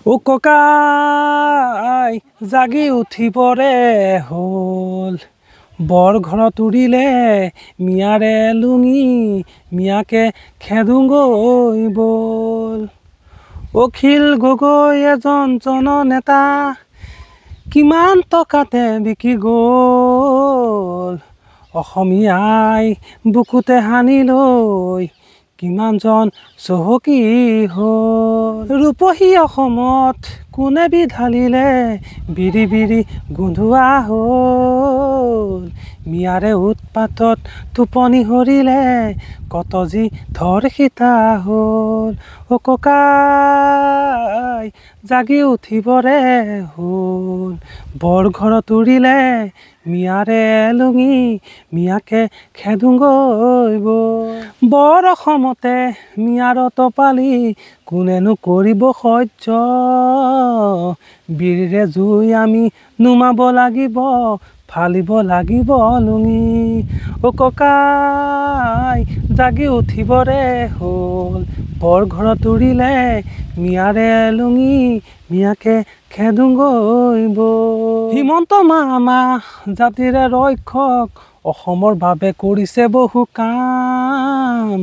ও ককাই জাগি উঠিবৰে হ'ল বৰ ঘৰত উৰিলে মিয়াৰে লুঙি মিয়াকে খেদোগৈ বল অখিল গগৈ এজন জননেতা কিমান টকাতে বিকি গ'ল অসমীয়াই বুকুতে হানি লৈ কিমানজন চহকী হ'ল ৰূপহী অসমত কোনে বিধালিলে বিৰি বিৰি গোন্ধোৱা হ'ল মিয়াৰে উৎপাতত টোপনি হৰিলে কত যি ধৰ্ষিতা হ'ল ও ককাই জাগি উঠিবৰে হ'ল বৰ ঘৰত উৰিলে মিয়াৰে লুঙি মিয়াকে খেদোগৈ বৰ অসমতে মিয়াৰ টপালি কোনেনো কৰিব সহ্য বিৰিৰে জুই আমি নুমাব লাগিব ফালিব লাগিব লুঙি ও ককাই জাগি উঠিবৰে হ'ল বৰ ঘৰত উৰিলে মিয়াৰে লুঙি মিয়াকে খেদোগৈ হিমন্ত মামা জাতিৰে ৰক্ষক অসমৰ বাবে কৰিছে বহু কাম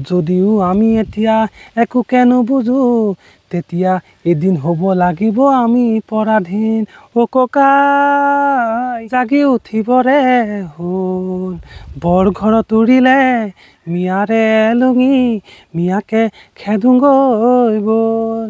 যদিও আমি এতিয়া একোকে নুবুজো তেতিয়া এদিন হ'ব লাগিব আমি পৰাধীন ও ককাই জাগি উঠিবৰে হ'ল বৰ ঘৰত উৰিলে মিয়াৰে লুঙি মিয়াকে খেদোগৈ বল।